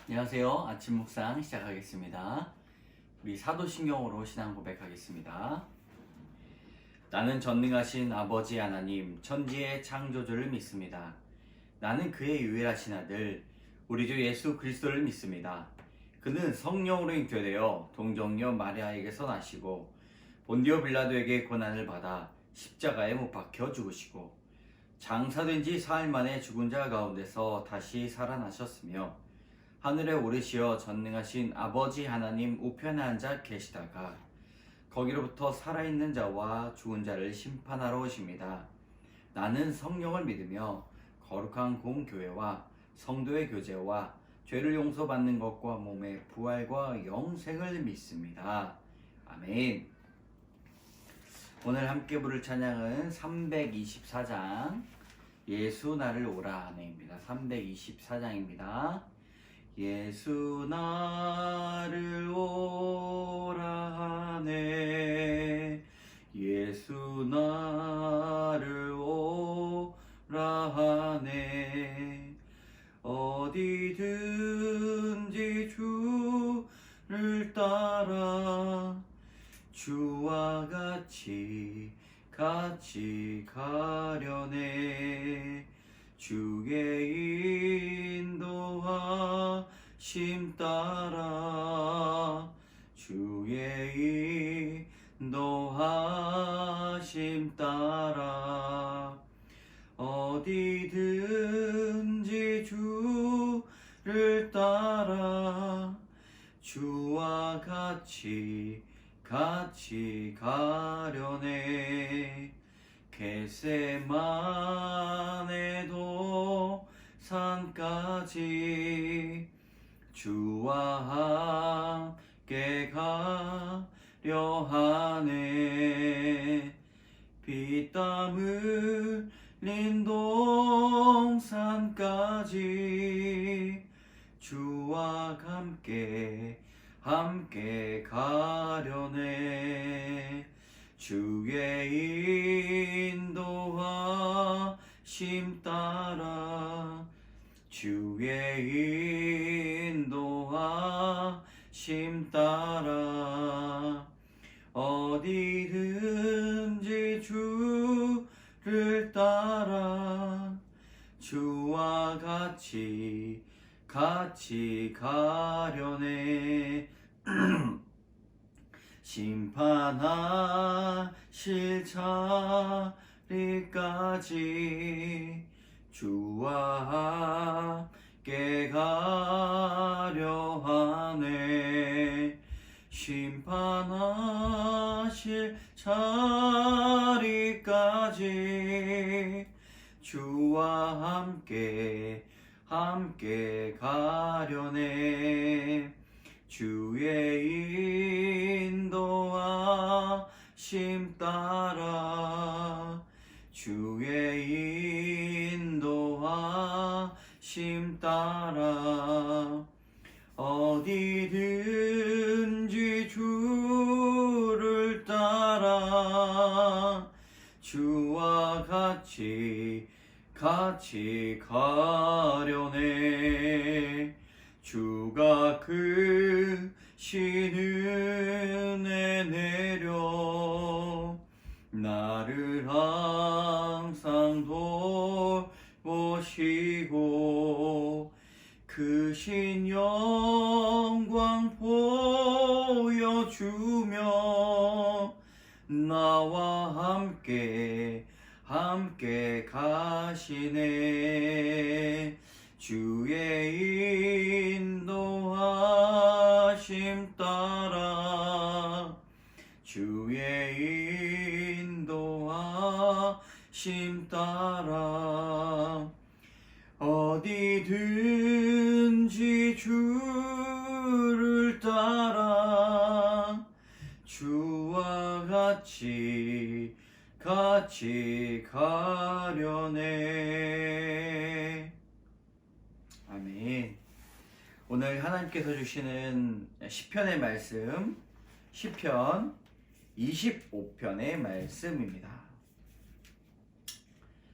안녕하세요. 아침 묵상 시작하겠습니다. 우리 사도신경으로 신앙 고백하겠습니다. 나는 전능하신 아버지 하나님, 천지의 창조주를 믿습니다. 나는 그의 유일하신 아들, 우리 주 예수 그리스도를 믿습니다. 그는 성령으로 잉태되어 동정녀 마리아에게서 나시고 본디오 빌라도에게 고난을 받아 십자가에 못 박혀 죽으시고 장사된 지 사흘 만에 죽은 자 가운데서 다시 살아나셨으며 하늘에 오르시어 전능하신 아버지 하나님 우편에 앉아 계시다가 거기로부터 살아있는 자와 죽은 자를 심판하러 오십니다. 나는 성령을 믿으며 거룩한 공교회와 성도의 교제와 죄를 용서받는 것과 몸의 부활과 영생을 믿습니다. 아멘. 오늘 함께 부를 찬양은 324장 예수 나를 오라 하네입니다. 324장입니다. 예수 나를 오라 하네 예수 나를 오라 하네 어디든지 주를 따라 주와 같이 가려네 주의 인도하심 따라 주의 인도하심 따라 어디든지 주를 따라 주와 같이 가려네 겟세마네도 산까지 주와 함께 가려 하네 피땀 흘린 동산까지 주와 함께 가려네 주의 인도하심 따라 주의 인도하심 따라 어디든지 주를 따라 주와 같이 가려네 심판하실 자리까지 주와 함께 가려 하네 심판하실 자리까지 주와 함께 가려네 주의 인도하심 따라 주의 인도하심 따라 어디든지 주를 따라 주와 같이 가려네 주가 크신 은혜 내려 나를 항상 돌보시고 크신 영광 보여주며 나와 함께 가시네 주의 인도하심 따라 주의 인도하심 따라 어디든지 주를 따라 주와 같이 가려네. 아멘. 오늘 하나님께서 주시는 시편의 말씀, 시편 25편의 말씀입니다.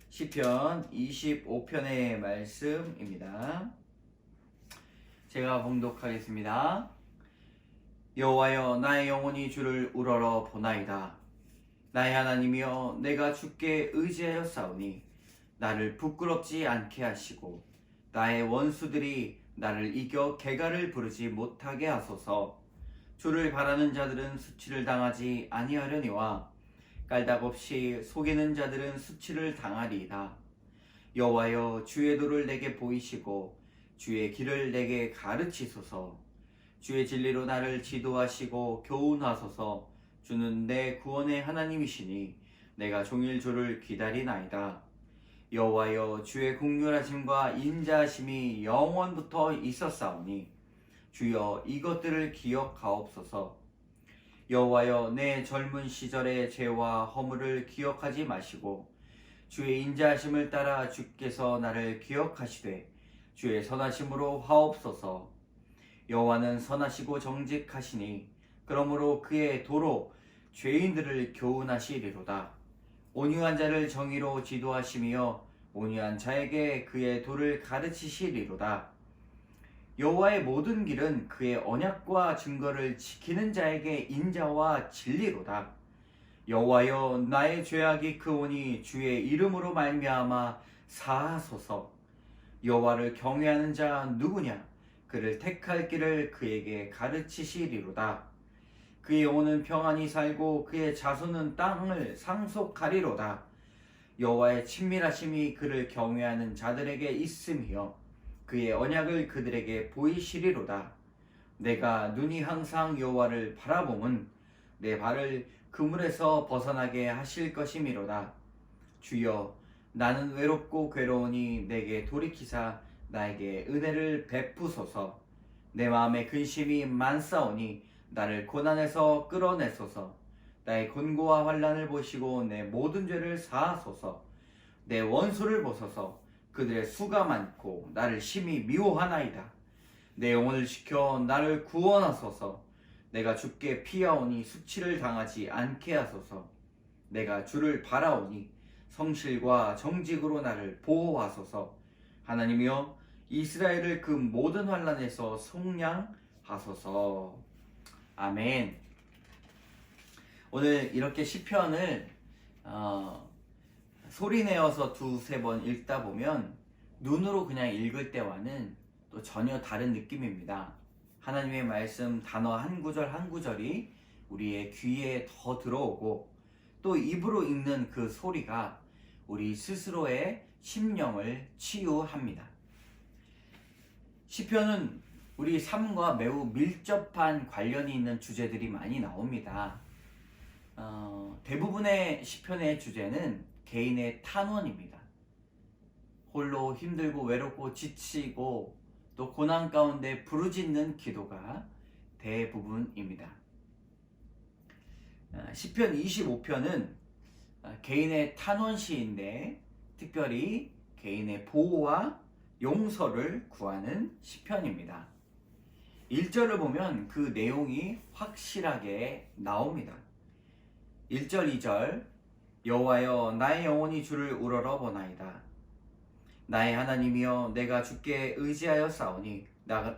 시편 25편의 말씀입니다. 제가 봉독하겠습니다. 여호와여, 나의 영혼이 주를 우러러 보나이다. 나의 하나님이여, 내가 주께 의지하여 싸우니 나를 부끄럽지 않게 하시고 나의 원수들이 나를 이겨 개가를 부르지 못하게 하소서. 주를 바라는 자들은 수치를 당하지 아니하려니와 깔딱없이 속이는 자들은 수치를 당하리이다. 여호와여, 주의 도를 내게 보이시고 주의 길을 내게 가르치소서. 주의 진리로 나를 지도하시고 교훈하소서. 주는 내 구원의 하나님이시니 내가 종일 주를 기다리나이다. 여호와여, 주의 긍휼하심과 인자하심이 영원부터 있었사오니 주여 이것들을 기억하옵소서. 여호와여, 내 젊은 시절의 죄와 허물을 기억하지 마시고 주의 인자하심을 따라 주께서 나를 기억하시되 주의 선하심으로 화옵소서. 여호와는 선하시고 정직하시니 그러므로 그의 도로 죄인들을 교훈하시리로다. 온유한 자를 정의로 지도하시며 온유한 자에게 그의 도를 가르치시리로다. 여호와의 모든 길은 그의 언약과 증거를 지키는 자에게 인자와 진리로다. 여호와여, 나의 죄악이 크오니 주의 이름으로 말미암아 사하소서. 여호와를 경외하는 자 누구냐? 그를 택할 길을 그에게 가르치시리로다. 그의 영혼은 평안히 살고 그의 자손은 땅을 상속하리로다. 여호와의 친밀하심이 그를 경외하는 자들에게 있으며 그의 언약을 그들에게 보이시리로다. 내가 눈이 항상 여호와를 바라봄은 내 발을 그물에서 벗어나게 하실 것이미로다. 주여, 나는 외롭고 괴로우니 내게 돌이키사 나에게 은혜를 베푸소서. 내 마음에 근심이 많사오니 나를 고난에서 끌어내소서. 나의 곤고와 환난을 보시고 내 모든 죄를 사하소서. 내 원수를 보소서. 그들의 수가 많고 나를 심히 미워하나이다. 내 영혼을 지켜 나를 구원하소서. 내가 주께 피하오니 수치를 당하지 않게 하소서. 내가 주를 바라오니 성실과 정직으로 나를 보호하소서. 하나님이여, 이스라엘을 그 모든 환난에서 속량하소서. 아멘. 오늘 이렇게 시편을 소리내어서 두세 번 읽다 보면 눈으로 그냥 읽을 때와는 또 전혀 다른 느낌입니다. 하나님의 말씀 단어 한 구절 한 구절이 우리의 귀에 더 들어오고 또 입으로 읽는 그 소리가 우리 스스로의 심령을 치유합니다. 시편은 우리 삶과 매우 밀접한 관련이 있는 주제들이 많이 나옵니다. 대부분의 시편의 주제는 개인의 탄원입니다. 홀로 힘들고 외롭고 지치고 또 고난 가운데 부르짖는 기도가 대부분입니다. 시편 25편은 개인의 탄원시인데 특별히 개인의 보호와 용서를 구하는 시편입니다. 1절을 보면 그 내용이 확실하게 나옵니다. 1절, 2절 여호와여, 나의 영혼이 주를 우러러 보나이다. 나의 하나님이여, 내가 주께 의지하여 싸우니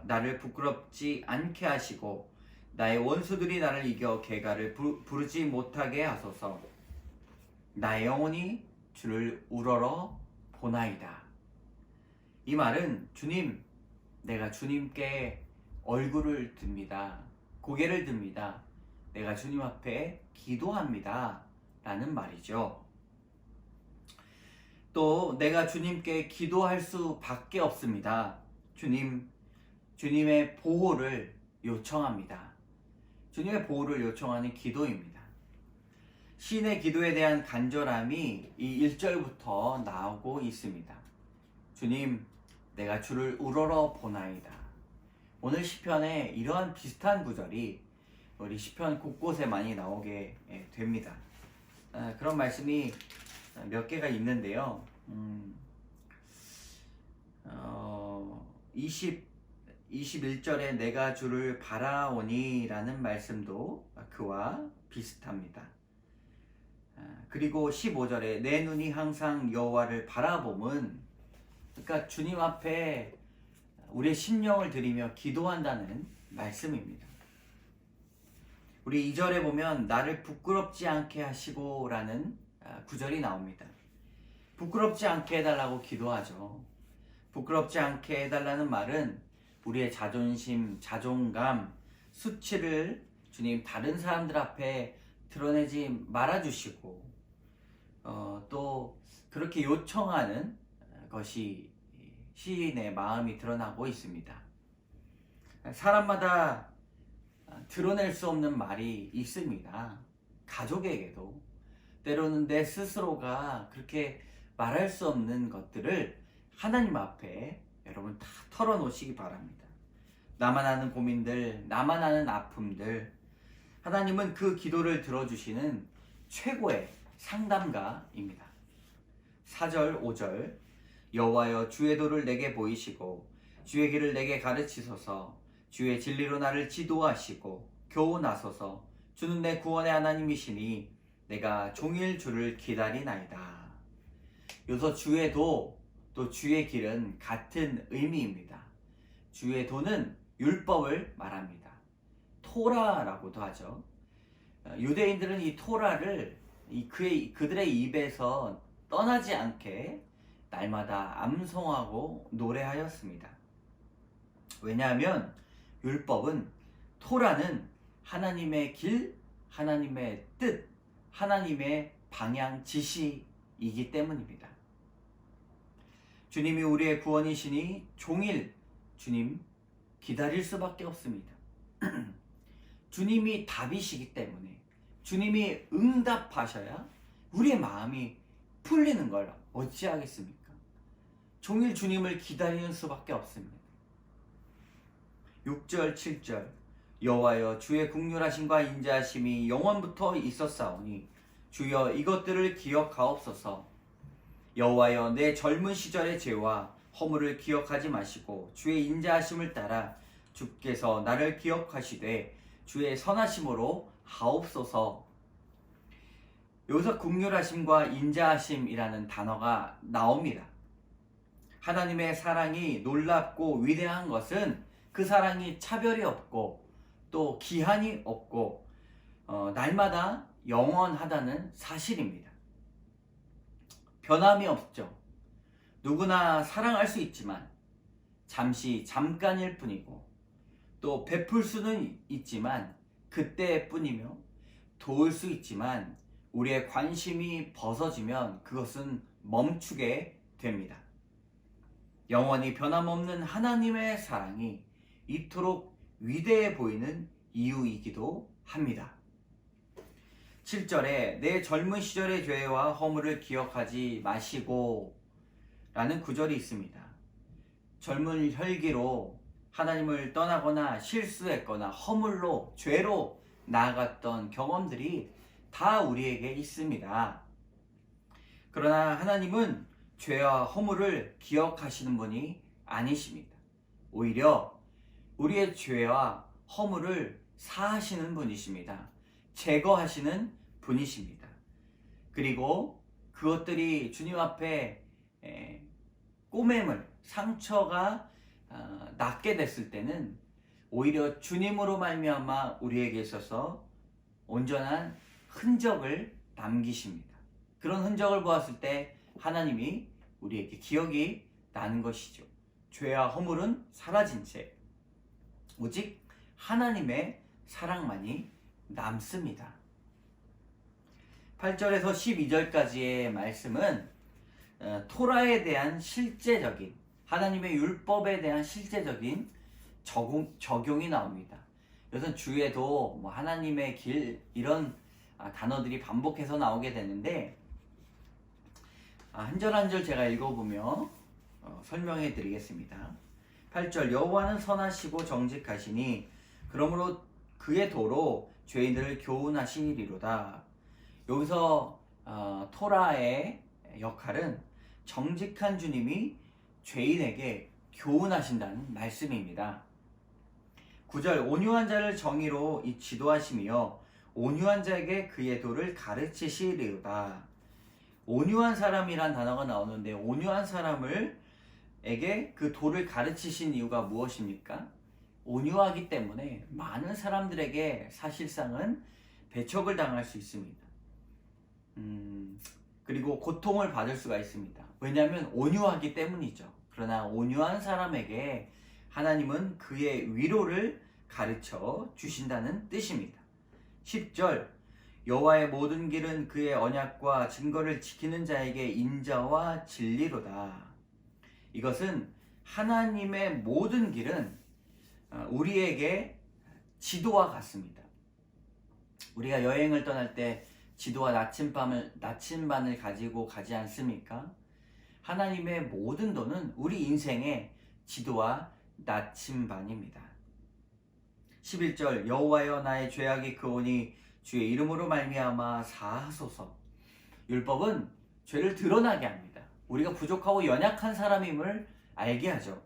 나를 부끄럽지 않게 하시고 나의 원수들이 나를 이겨 개가를 부르지 못하게 하소서. 나의 영혼이 주를 우러러 보나이다. 이 말은 주님, 내가 주님께 얼굴을 듭니다. 고개를 듭니다. 내가 주님 앞에 기도합니다. 라는 말이죠. 또 내가 주님께 기도할 수밖에 없습니다. 주님의 보호를 요청합니다. 주님의 보호를 요청하는 기도입니다. 시인의 기도에 대한 간절함이 이 1절부터 나오고 있습니다. 주님, 내가 주를 우러러 보나이다. 오늘 시편에 이러한 비슷한 구절이 우리 시편 곳곳에 많이 나오게 됩니다. 그런 말씀이 몇 개가 있는데요. 21절에 내가 주를 바라오니 라는 말씀도 그와 비슷합니다. 그리고 15절에 내 눈이 항상 여호와를 바라봄은, 그러니까 주님 앞에 우리의 심령을 들이며 기도한다는 말씀입니다. 우리 2절에 보면 나를 부끄럽지 않게 하시고 라는 구절이 나옵니다. 부끄럽지 않게 해달라고 기도하죠. 부끄럽지 않게 해달라는 말은 우리의 자존심, 자존감, 수치를 주님 다른 사람들 앞에 드러내지 말아주시고 또 그렇게 요청하는 것이 시인의 마음이 드러나고 있습니다. 사람마다 드러낼 수 없는 말이 있습니다. 가족에게도 때로는 내 스스로가 그렇게 말할 수 없는 것들을 하나님 앞에 여러분 다 털어놓으시기 바랍니다. 나만 아는 고민들, 나만 아는 아픔들, 하나님은 그 기도를 들어주시는 최고의 상담가입니다. 4절, 5절 여호와여 주의 도를 내게 보이시고 주의 길을 내게 가르치소서. 주의 진리로 나를 지도하시고 교훈하소서. 주는 내 구원의 하나님이시니 내가 종일 주를 기다리나이다. 여기서 주의 도, 또 주의 길은 같은 의미입니다. 주의 도는 율법을 말합니다. 토라라고도 하죠. 유대인들은 이 토라를 그들의 입에서 떠나지 않게 날마다 암송하고 노래하였습니다. 왜냐하면 율법은, 토라는 하나님의 길, 하나님의 뜻, 하나님의 방향 지시이기 때문입니다. 주님이 우리의 구원이시니 종일 주님 기다릴 수밖에 없습니다. 주님이 답이시기 때문에 주님이 응답하셔야 우리의 마음이 풀리는 걸 어찌하겠습니까? 종일 주님을 기다리는 수밖에 없습니다. 6절, 7절 여호와여 주의 긍휼하심과 인자하심이 영원부터 있었사오니 주여 이것들을 기억하옵소서. 여호와여 내 젊은 시절의 죄와 허물을 기억하지 마시고 주의 인자하심을 따라 주께서 나를 기억하시되 주의 선하심으로 하옵소서. 여기서 긍휼하심과 인자하심이라는 단어가 나옵니다. 하나님의 사랑이 놀랍고 위대한 것은 그 사랑이 차별이 없고 또 기한이 없고 날마다 영원하다는 사실입니다. 변함이 없죠. 누구나 사랑할 수 있지만 잠깐일 뿐이고 또 베풀 수는 있지만 그때뿐이며 도울 수 있지만 우리의 관심이 벗어지면 그것은 멈추게 됩니다. 영원히 변함없는 하나님의 사랑이 이토록 위대해 보이는 이유이기도 합니다. 7절에 내 젊은 시절의 죄와 허물을 기억하지 마시고 라는 구절이 있습니다. 젊은 혈기로 하나님을 떠나거나 실수했거나 허물로 죄로 나아갔던 경험들이 다 우리에게 있습니다. 그러나 하나님은 죄와 허물을 기억하시는 분이 아니십니다. 오히려 우리의 죄와 허물을 사하시는 분이십니다. 제거하시는 분이십니다. 그리고 그것들이 주님 앞에 꼬매물, 상처가 낫게 됐을 때는 오히려 주님으로 말미암아 우리에게 있어서 온전한 흔적을 남기십니다. 그런 흔적을 보았을 때 하나님이 우리에게 기억이 나는 것이죠. 죄와 허물은 사라진 채 오직 하나님의 사랑만이 남습니다. 8절에서 12절까지의 말씀은 토라에 대한 실제적인, 하나님의 율법에 대한 실제적인 적용이 나옵니다. 이것은 주에도 하나님의 길 이런 단어들이 반복해서 나오게 되는데 한 절 한 절 제가 읽어보며 설명해 드리겠습니다. 8절 여호와는 선하시고 정직하시니 그러므로 그의 도로 죄인들을 교훈하시리로다. 여기서 토라의 역할은 정직한 주님이 죄인에게 교훈하신다는 말씀입니다. 9절 온유한 자를 정의로 지도하시며 온유한 자에게 그의 도를 가르치시리로다. 온유한 사람이란 단어가 나오는데 온유한 사람을 사람에게 그 도를 가르치신 이유가 무엇입니까? 온유하기 때문에 많은 사람들에게 사실상은 배척을 당할 수 있습니다. 그리고 고통을 받을 수가 있습니다. 왜냐하면 온유하기 때문이죠. 그러나 온유한 사람에게 하나님은 그의 위로를 가르쳐 주신다는 뜻입니다. 10절 여호와의 모든 길은 그의 언약과 증거를 지키는 자에게 인자와 진리로다. 이것은 하나님의 모든 길은 우리에게 지도와 같습니다. 우리가 여행을 떠날 때 지도와 나침반을 가지고 가지 않습니까? 하나님의 모든 도는 우리 인생의 지도와 나침반입니다. 11절 여호와여 나의 죄악이 크오니 주의 이름으로 말미암아 사하소서. 율법은 죄를 드러나게 합니다. 우리가 부족하고 연약한 사람임을 알게 하죠.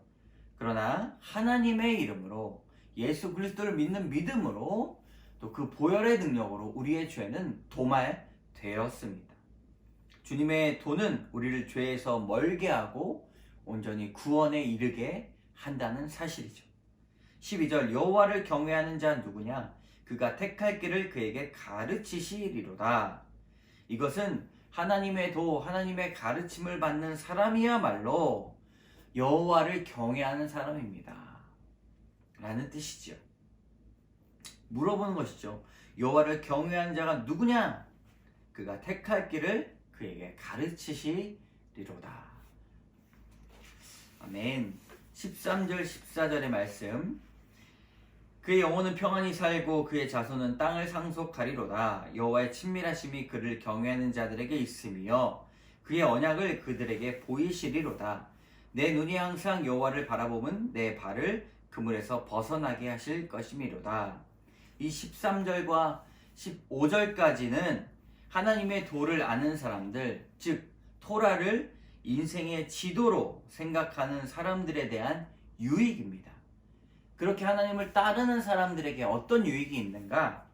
그러나 하나님의 이름으로 예수 그리스도를 믿는 믿음으로 또 그 보혈의 능력으로 우리의 죄는 도말되었습니다. 주님의 도는 우리를 죄에서 멀게 하고 온전히 구원에 이르게 한다는 사실이죠. 12절 여호와를 경외하는 자 누구냐? 그가 택할 길을 그에게 가르치시리로다. 이것은 하나님의 도, 하나님의 가르침을 받는 사람이야말로 여호와를 경외하는 사람입니다. 라는 뜻이죠. 물어보는 것이죠. 여호와를 경외하는 자가 누구냐? 그가 택할 길을 그에게 가르치시리로다. 아멘. 13절 14절의 말씀. 그의 영혼은 평안히 살고 그의 자손은 땅을 상속하리로다. 여호와의 친밀하심이 그를 경외하는 자들에게 있으며 그의 언약을 그들에게 보이시리로다. 내 눈이 항상 여호와를 바라보면 내 발을 그물에서 벗어나게 하실 것이미로다. 이 13절과 15절까지는 하나님의 도를 아는 사람들, 즉 토라를 인생의 지도로 생각하는 사람들에 대한 유익입니다. 그렇게 하나님을 따르는 사람들에게 어떤 유익이 있는가?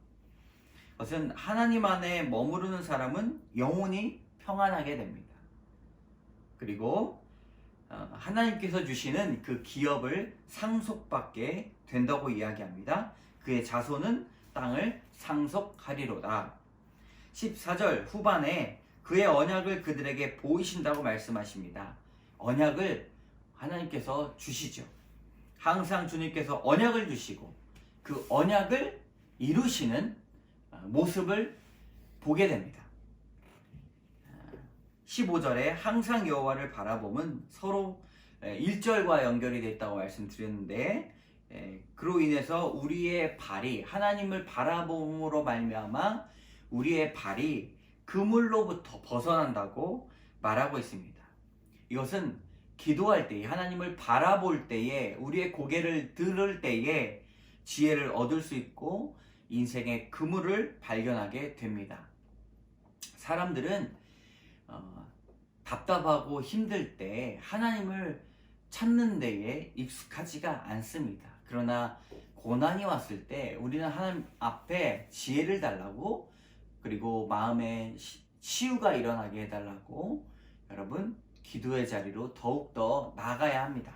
그것은 하나님 안에 머무르는 사람은 영혼이 평안하게 됩니다. 그리고 하나님께서 주시는 그 기업을 상속받게 된다고 이야기합니다. 그의 자손은 땅을 상속하리로다. 14절 후반에 그의 언약을 그들에게 보이신다고 말씀하십니다. 언약을 하나님께서 주시죠. 항상 주님께서 언약을 주시고 그 언약을 이루시는 모습을 보게 됩니다. 15절에 항상 여호와를 바라보면 서로 1절과 연결이 됐다고 말씀드렸는데, 그로 인해서 우리의 발이 하나님을 바라봄으로 말미암아 우리의 발이 그물로부터 벗어난다고 말하고 있습니다. 이것은 기도할 때에, 하나님을 바라볼 때에, 우리의 고개를 들을 때에 지혜를 얻을 수 있고 인생의 그물을 발견하게 됩니다. 사람들은 답답하고 힘들 때 하나님을 찾는 데에 익숙하지가 않습니다. 그러나 고난이 왔을 때 우리는 하나님 앞에 지혜를 달라고, 그리고 마음에 치유가 일어나게 해달라고 여러분 기도의 자리로 더욱더 나아가야 합니다.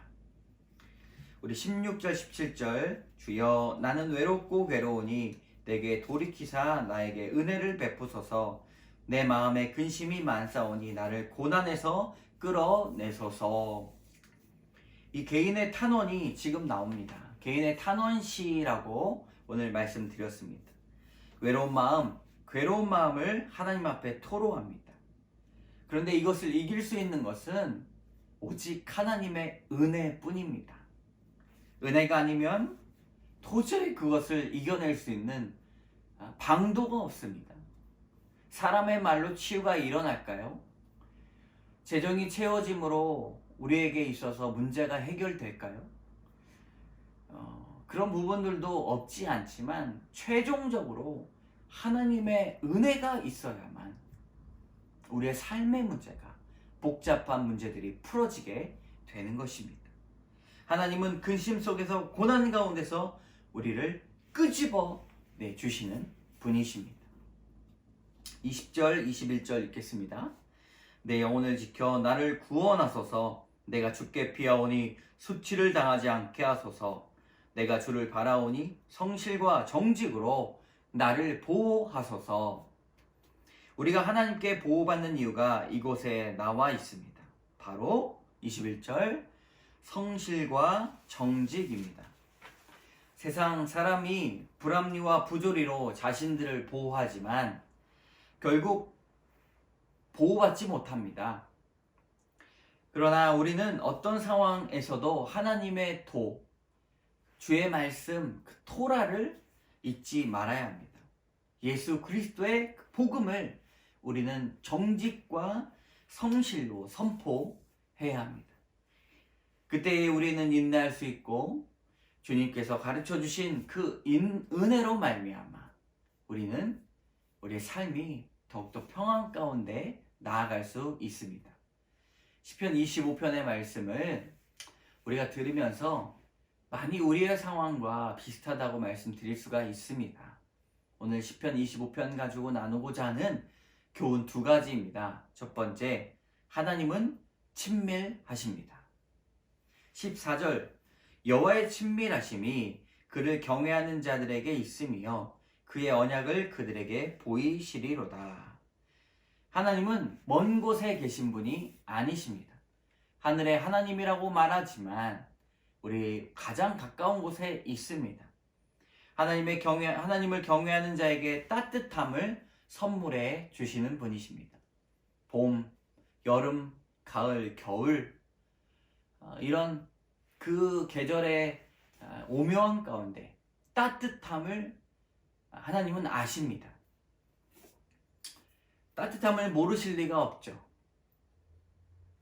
우리 16절 17절 주여 나는 외롭고 괴로우니 내게 돌이키사 나에게 은혜를 베푸소서. 내 마음에 근심이 많사오니 나를 고난에서 끌어내소서. 이 개인의 탄원이 지금 나옵니다. 개인의 탄원시라고 오늘 말씀드렸습니다. 괴로운 마음을 하나님 앞에 토로합니다. 그런데 이것을 이길 수 있는 것은 오직 하나님의 은혜뿐입니다. 은혜가 아니면 도저히 그것을 이겨낼 수 있는 방도가 없습니다. 사람의 말로 치유가 일어날까요? 재정이 채워짐으로 우리에게 있어서 문제가 해결될까요? 그런 부분들도 없지 않지만 최종적으로 하나님의 은혜가 있어야만 우리의 삶의 문제가, 복잡한 문제들이 풀어지게 되는 것입니다. 하나님은 근심 속에서, 고난 가운데서 우리를 끄집어 내주시는 분이십니다. 20절 21절 읽겠습니다. 내 영혼을 지켜 나를 구원하소서. 내가 주께 피하오니 수치를 당하지 않게 하소서. 내가 주를 바라오니 성실과 정직으로 나를 보호하소서. 우리가 하나님께 보호받는 이유가 이곳에 나와 있습니다. 바로 21절 성실과 정직입니다. 세상 사람이 불합리와 부조리로 자신들을 보호하지만 결국 보호받지 못합니다. 그러나 우리는 어떤 상황에서도 하나님의 주의 말씀, 그 토라를 잊지 말아야 합니다. 예수 그리스도의 복음을 우리는 정직과 성실로 선포해야 합니다. 그때 우리는 인내할 수 있고 주님께서 가르쳐 주신 그 은혜로 말미암아 우리는 우리의 삶이 더욱더 평안 가운데 나아갈 수 있습니다. 시편 25편의 말씀을 우리가 들으면서 많이 우리의 상황과 비슷하다고 말씀드릴 수가 있습니다. 오늘 시편 25편 가지고 나누고자 하는 교훈 두 가지입니다. 첫 번째, 하나님은 친밀하십니다. 14절, 여호와의 친밀하심이 그를 경외하는 자들에게 있으며 그의 언약을 그들에게 보이시리로다. 하나님은 먼 곳에 계신 분이 아니십니다. 하늘의 하나님이라고 말하지만 우리 가장 가까운 곳에 있습니다. 하나님을 경외하는 자에게 따뜻함을 선물해 주시는 분이십니다. 봄, 여름, 가을, 겨울 이런 그 계절의 오묘한 가운데 따뜻함을 하나님은 아십니다. 따뜻함을 모르실 리가 없죠.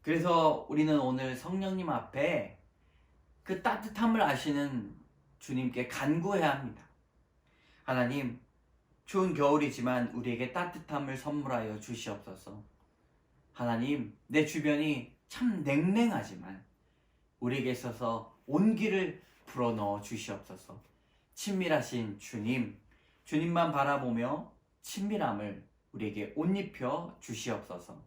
그래서 우리는 오늘 성령님 앞에 그 따뜻함을 아시는 주님께 간구해야 합니다. 하나님, 추운 겨울이지만 우리에게 따뜻함을 선물하여 주시옵소서. 하나님, 내 주변이 참 냉랭하지만 우리에게 있어서 온기를 불어넣어 주시옵소서. 친밀하신 주님만 바라보며 친밀함을 우리에게 옷 입혀 주시옵소서.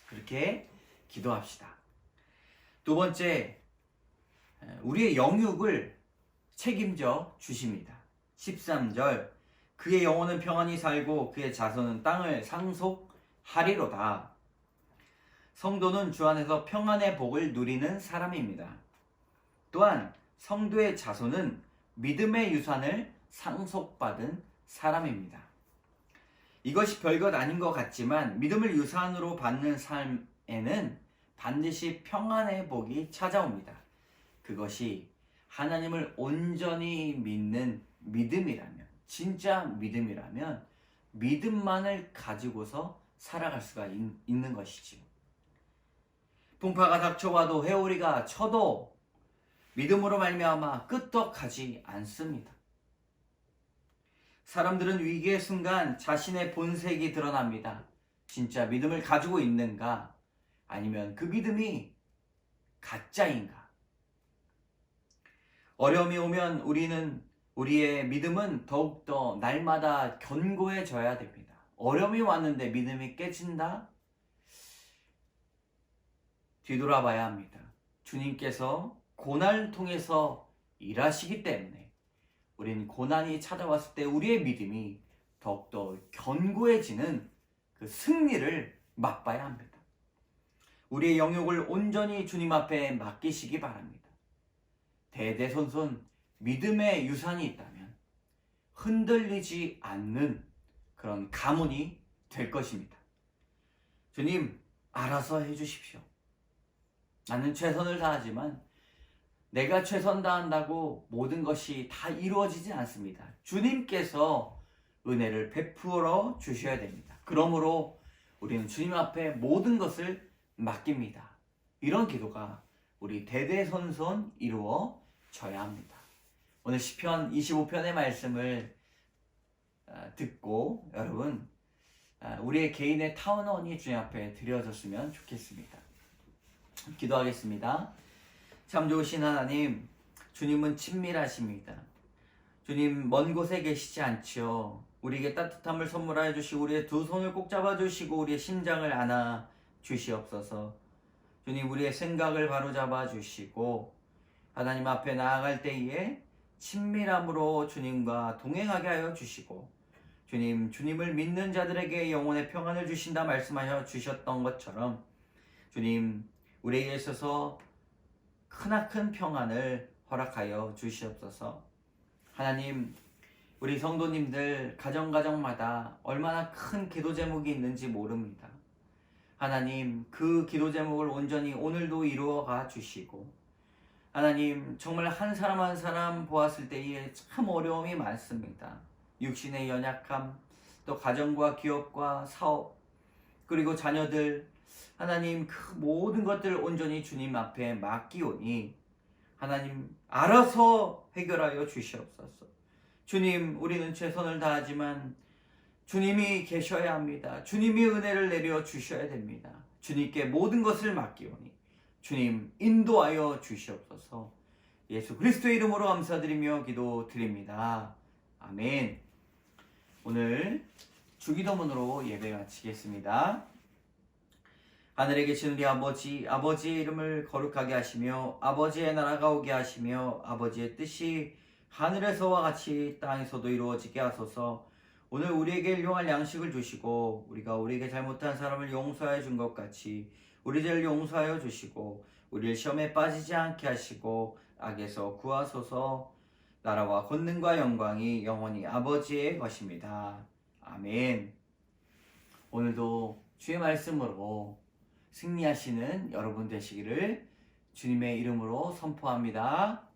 그렇게 기도합시다. 두 번째, 우리의 영육을 책임져 주십니다. 13절, 그의 영혼은 평안히 살고 그의 자손은 땅을 상속하리로다. 성도는 주 안에서 평안의 복을 누리는 사람입니다. 또한 성도의 자손은 믿음의 유산을 상속받은 사람입니다. 이것이 별것 아닌 것 같지만 믿음을 유산으로 받는 삶에는 반드시 평안의 복이 찾아옵니다. 그것이 하나님을 온전히 믿는 믿음이라면, 진짜 믿음이라면 믿음만을 가지고서 살아갈 수가 있는 것이지요. 풍파가 닥쳐와도 회오리가 쳐도 믿음으로 말미암아 끄떡하지 않습니다. 사람들은 위기의 순간 자신의 본색이 드러납니다. 진짜 믿음을 가지고 있는가? 아니면 그 믿음이 가짜인가? 어려움이 오면 우리의 믿음은 더욱더 날마다 견고해져야 됩니다. 어려움이 왔는데 믿음이 깨진다? 뒤돌아봐야 합니다. 주님께서 고난을 통해서 일하시기 때문에 우리는 고난이 찾아왔을 때 우리의 믿음이 더욱더 견고해지는 그 승리를 맛봐야 합니다. 우리의 영역을 온전히 주님 앞에 맡기시기 바랍니다. 대대손손 믿음의 유산이 있다면 흔들리지 않는 그런 가문이 될 것입니다. 주님, 알아서 해주십시오. 나는 최선을 다하지만 내가 최선 다한다고 모든 것이 다 이루어지지 않습니다. 주님께서 은혜를 베풀어 주셔야 됩니다. 그러므로 우리는 주님 앞에 모든 것을 맡깁니다. 이런 기도가 우리 대대손손 이루어져야 합니다. 오늘 시편 25편의 말씀을 듣고 여러분 우리의 개인의 타운원이 주님 앞에 드려졌으면 좋겠습니다. 기도하겠습니다. 참 좋으신 하나님, 주님은 친밀하십니다. 주님 먼 곳에 계시지 않지요. 우리에게 따뜻함을 선물하여 주시고 우리의 두 손을 꼭 잡아주시고 우리의 심장을 안아 주시옵소서. 주님 우리의 생각을 바로잡아 주시고 하나님 앞에 나아갈 때에 친밀함으로 주님과 동행하게 하여 주시고 주님, 주님을 믿는 자들에게 영혼의 평안을 주신다 말씀하여 주셨던 것처럼 주님, 우리에게 있어서 크나큰 평안을 허락하여 주시옵소서. 하나님, 우리 성도님들 가정마다 얼마나 큰 기도 제목이 있는지 모릅니다. 하나님, 그 기도 제목을 온전히 오늘도 이루어가 주시고 하나님, 정말 한 사람 한 사람 보았을 때에 참 어려움이 많습니다. 육신의 연약함, 또 가정과 기업과 사업, 그리고 자녀들, 하나님 그 모든 것들을 온전히 주님 앞에 맡기오니 하나님 알아서 해결하여 주시옵소서. 주님, 우리는 최선을 다하지만 주님이 계셔야 합니다. 주님이 은혜를 내려 주셔야 됩니다. 주님께 모든 것을 맡기오니 주님 인도하여 주시옵소서. 예수 그리스도의 이름으로 감사드리며 기도드립니다. 아멘. 오늘 주기도문으로 예배 마치겠습니다. 하늘에 계신 우리 아버지, 아버지의 이름을 거룩하게 하시며 아버지의 나라가 오게 하시며 아버지의 뜻이 하늘에서와 같이 땅에서도 이루어지게 하소서. 오늘 우리에게 일용할 양식을 주시고 우리가 우리에게 잘못한 사람을 용서해 준 것 같이 우리 죄를 용서하여 주시고 우리를 시험에 빠지지 않게 하시고 악에서 구하소서. 나라와 권능과 영광이 영원히 아버지의 것입니다. 아멘. 오늘도 주의 말씀으로 승리하시는 여러분 되시기를 주님의 이름으로 선포합니다.